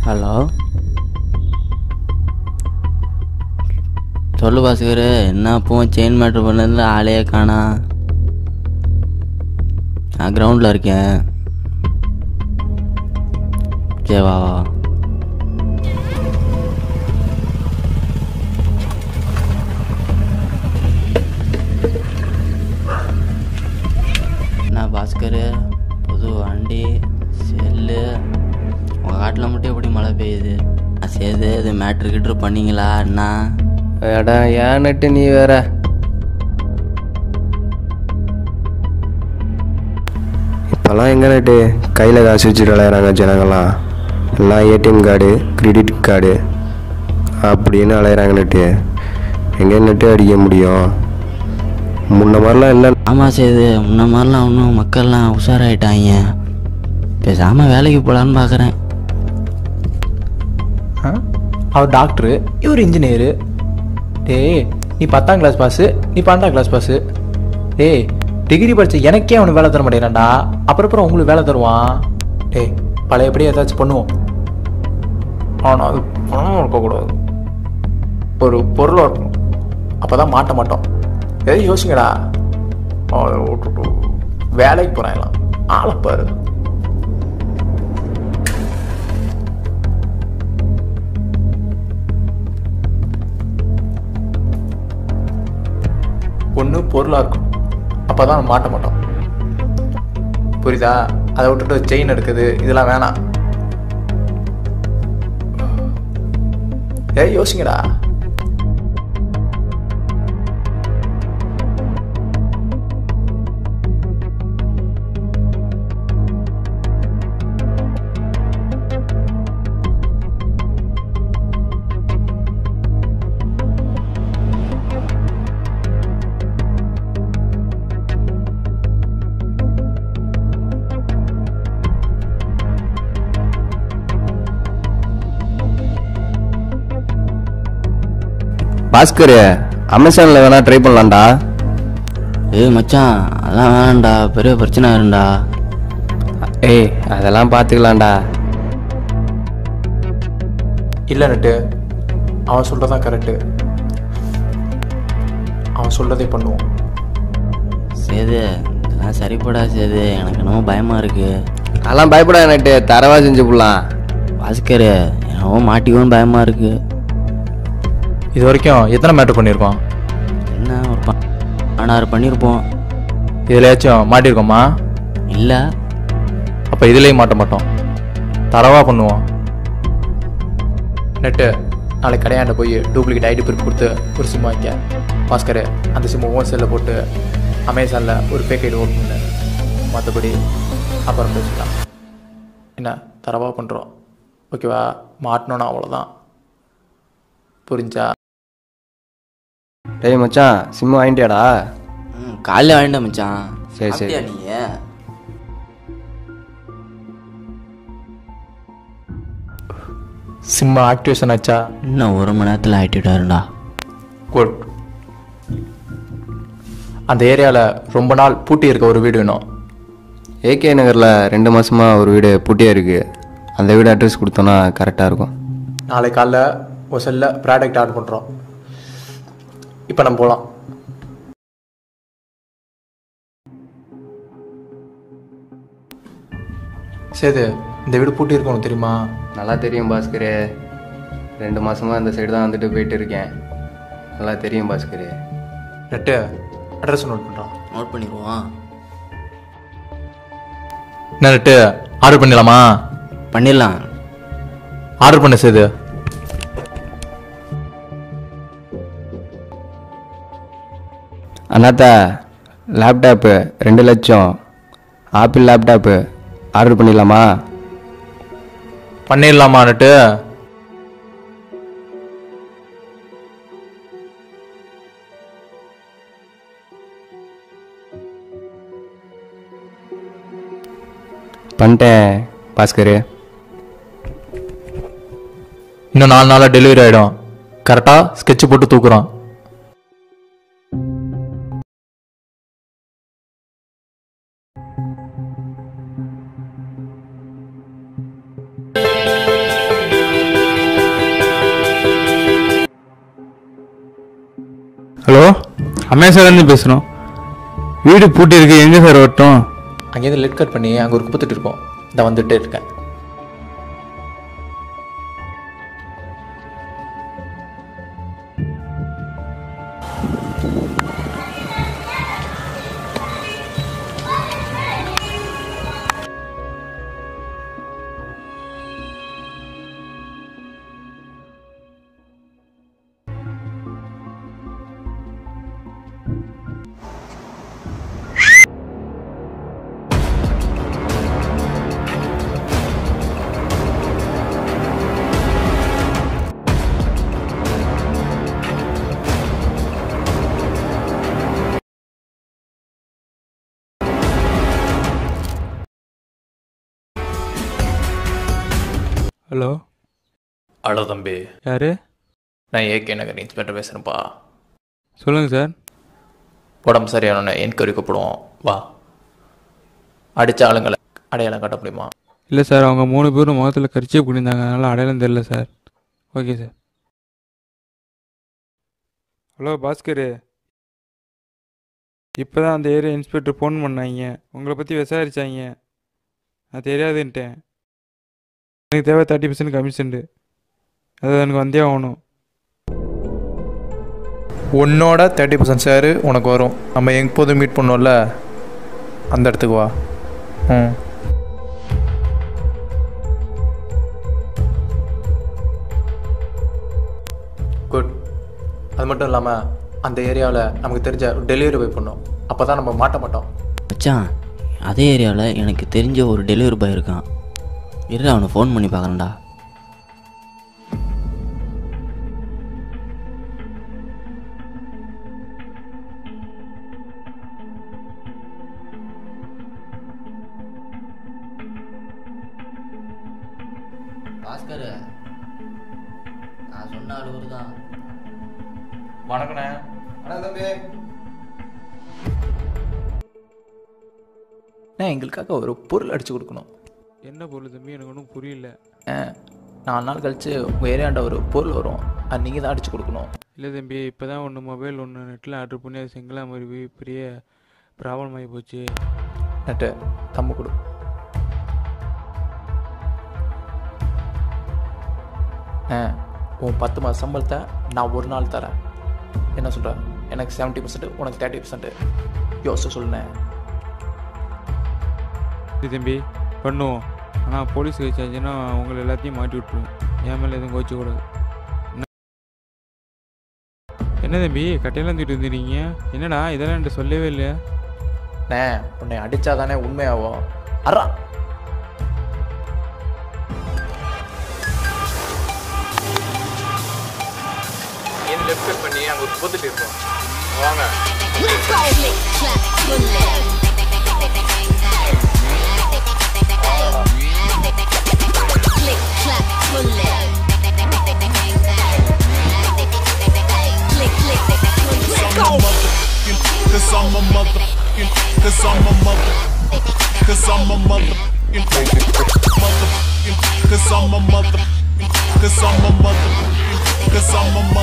Hello, சொல்லு பாஸ்கர். என்ன அப்போ செயின் மேட்ரு பண்ணதில் ஆளையே காணா? நான் கிரவுண்டில் இருக்கேன். சரி வா வா. என்ன பாஸ்கர், புது வண்டி, செல்லு, உங்கள் காட்டில் மட்டும் எப்படி மழை பெய்யுது? சரி, இது மேட்ரு கிட்ரு பண்ணிங்களா என்ன? ஏடா ஏன் நட்டு நீ வேற. இப்போல்லாம் எங்கே நட்டு கையில் காசு வச்சுட்டு விளையாடுறாங்க ஜனங்கள்லாம். எல்லாம் ஏடிஎம் கார்டு, கிரெடிட் கார்டு அப்படின்னு அலையிறாங்க நட்டு. எங்கே நட்டு அடிக்க முடியும்? முன்ன மாதிரிலாம் இல்லை. ஆமாம் சேது, முன்ன மாதிரிலாம் ஒன்றும் மக்கள்லாம் உஷாராயிட்டாங்க. பேசாமல் வேலைக்கு போகலான்னு பார்க்குறேன். அவர் டாக்டரு, இவர் இன்ஜினியரு. டேய், நீ 10ஆம் கிளாஸ் பாஸு, நீ 12ஆம் கிளாஸ் பாஸு. டேய், டிகிரி படித்த எனக்கே அவனுக்கு வேலை தர மாட்டேங்கிறான்டா. அப்புறம் உங்களுக்கு வேலை தருவான். டேய், பழையபடி ஏதாச்சும் பண்ணுவோம். ஆனால் அது பணமும் இருக்கக்கூடாது, ஒரு பொருளாக இருக்கும். அப்போ தான் மாட்ட மாட்டோம். எதாவது யோசிங்கடா. விட்டுட்டு வேலைக்கு போகிறாங்களாம். ஆளப்பாரு. ஒன்று பொருளாக இருக்கும், அப்போ தான் மாட்ட மாட்டோம். புரியுதா? அதை விட்டுட்டு செயின் எடுக்குது இதெல்லாம் வேணாம். யோசிங்கடா. பாஸ்கர், அமேசானில் வேணா ட்ரை பண்ணலாம்டா. மச்சான், அதெல்லாம் வேணாம்டா, பெரிய பிரச்சனை ஆயிரும்டா. அதெல்லாம் பார்த்துக்கலாம்டா. இல்லை நட்டு, அவன் சொல்கிறதான் கரெக்டு. அவன் சொல்கிறதே பண்ணுவோம். சேது, இதெல்லாம் சரிப்படா சேது. எனக்கு என்னமோ பயமாக இருக்குது. அதெல்லாம் பயப்படாத நட்டு, தரவா செஞ்சு போடலாம். பாஸ்கர், என்னமோ மாட்டிக்குவோன்னு பயமாக இருக்குது. இது வரைக்கும் எத்தனை மேட்ரு பண்ணியிருக்கோம்? என்ன ஒரு 16 பண்ணியிருப்போம். இதுலையாச்சும் மாட்டியிருக்கோமா? இல்லை. அப்போ இதுலேயும் மாட்ட மாட்டோம், தரவாக பண்ணுவோம். நெட்டு, நாளைக்கு கடையாண்ட போய் டூப்ளிகேட் ஐடி ப்ரூஃப் கொடுத்து ஒரு சிம் வாங்கிக்க. பாஸ்கர், அந்த சிம்மு ஓன் செல்லில் போட்டு அமேசானில் ஒரு ஃபேக் ஐடி ஓப்பன் பண்ணு. மற்றபடி அப்புறம் பேசிக்கலாம். என்ன தரவாக பண்ணுறோம், ஓகேவா? மாட்டினோன்னா அவ்வளோதான். புரிஞ்சா? டேய் மச்சான், சிம்மு வாங்கிட்டியாடா? காலையில் வாங்கிட்டேன் மச்சான். சரி சரி. நீ சிம்மு ஆக்டிவேஷன் ஆச்சா? இன்னும் 1 மணி நேரத்தில் ஆகிட்டுடாருண்டா. குட். அந்த ஏரியாவில் ரொம்ப நாள் பூட்டி இருக்க ஒரு வீடு வேணும். ஏகே நகரில் 2 மாதமாக ஒரு வீடு பூட்டியாக இருக்குது. அந்த வீடு அட்ரஸ் கொடுத்தோன்னா கரெக்டாக இருக்கும். நாளைக்கு காலைல ஒரு செல்லில் ப்ராடக்ட் ஆர்டர் பண்ணுறோம். இப்போ நம்ம போகலாம். சேது, இந்த வீடு பூட்டி இருக்கும் உனக்கு தெரியுமா? நல்லா தெரியும் பாஸ்கர். 2 மாதமாக அந்த சைடு தான் வந்துட்டு போயிட்டு இருக்கேன். நல்லா தெரியும் பாஸ்கர். நெட்டு, அட்ரஸ் நோட் பண்ணுறோம். நோட் பண்ணிடுவோம். என்ன நெட்டு, ஆர்டர் பண்ணிடலாமா? பண்ணிடலாம். ஆர்டர் பண்ண சேது. அண்ணாத்தா, லேப்டாப்பு 2 லட்சம், ஆப்பிள் லேப்டாப்பு ஆர்டர் பண்ணிடலாமா? பண்ணிடலாமா நெட்டு? பண்ணிட்டேன் பாஸ்கர். இன்னும் 4 நாளாக டெலிவரி ஆகிடும். கரெக்டாக ஸ்கெட்ச் போட்டு தூக்குறோம். ஹலோ, அமேசான்லேருந்து பேசுகிறோம். வீடு பூட்டி இருக்கு, எங்கே சார் வரட்டும்? அங்கேருந்து லெட் கட் பண்ணி அங்கே ஒரு குப்பை தொட்டி இருக்கோம். இதை வந்துட்டே இருக்கேன். ஹலோ. ஹலோ தம்பி. யார்? நான் ஏகே நகர் இன்ஸ்பெக்டர் பேசுகிறேன்ப்பா. சொல்லுங்கள் சார். உடம்பு சரியான என்கொயரி கூப்பிடுவோம், வா. அடித்த ஆளுங்களை அடையாளம் காட்ட முடியுமா? இல்லை சார், அவங்க 3 பேரும் முகத்தில் கரிச்சியே பண்ணியிருந்தாங்க, அதனால் அடையாளம் தெரில sir. Okay sir. Hello Bhaskar, இப்போ தான் அந்த ஏரியா இன்ஸ்பெக்டர் ஃபோன் பண்ணாங்க, உங்களை பற்றி விசாரித்தாங்க. நான் தெரியாதுன்ட்டேன். எனக்கு தேவை 30% கமிஷன், அது எனக்கு வந்தே ஆகணும். உன்னோட 30% ஷேரு உனக்கு வரும். நம்ம எப்போதும் மீட் பண்ணோம்ல, அந்த இடத்துக்கு வா. குட். அது மட்டும் இல்லாமல் அந்த ஏரியாவில் நமக்கு தெரிஞ்ச டெலிவரி பாய் பண்ணோம். அப்போ தான் நம்ம மாட்ட மாட்டோம். மச்சான், அதே ஏரியாவில் எனக்கு தெரிஞ்ச ஒரு டெலிவரி பாய் இருக்கான். இரு, அவனை ஃபோன் பண்ணி பார்க்குறேன்டா. பாஸ்கர், நான் சொன்ன ஆளு தான். வணக்கண்ணே. வணக்கம் தம்பி. நான் எங்களுக்காக ஒரு பொருள் அடித்து கொடுக்கணும். என்ன பொருள் தம்பி? எனக்கு ஒன்றும் புரியல. 4 நாள் கழித்து உங்கள் ஏரியாண்ட ஒரு பொருள் வரும், அது நீங்கள் தான் அடித்து கொடுக்கணும். இல்லை தம்பி, இப்போ தான் ஒன்று மொபைல் ஒன்று நெட்டில் ஆர்டர் பண்ணி அது செங்கலா மாதிரி பெரிய ப்ராப்ளம் ஆகி போச்சு. நட்டு தம்பு கொடு. உன் 10 மாத சம்பளத்தை நான் ஒரு நாள் தரேன். என்ன சொல்கிறேன்? எனக்கு 70%, உனக்கு 30%. யோசிச்சு சொல்லுனேன். தம்பி பண்ணுவோம். ஆனால் போலீஸ் வச்சாச்சுன்னா உங்களை எல்லாத்தையும் மாட்டி விட்டுருவோம். என் மேலே எதுவும் கோச்சு கூடாது. என்ன தம்பி கட்டையெல்லாம் தூக்கிட்டு வந்துடுறீங்க? என்னடா இதெல்லாம் என்கிட்ட சொல்லவே இல்லையா? உன்னை அடித்தா தானே உண்மையாகும். அரா என்ன லெஃப்ட் கட் பண்ணி அங்கே ஒரு போத்துட்டு இருக்கோம், வாங்க. Cause I'm a motherfucking, cause I'm a motherfucking, cause I'm a motherfucking, cause I'm a motherfucking, cause I'm a motherfucking, cause I'm a motherfucking.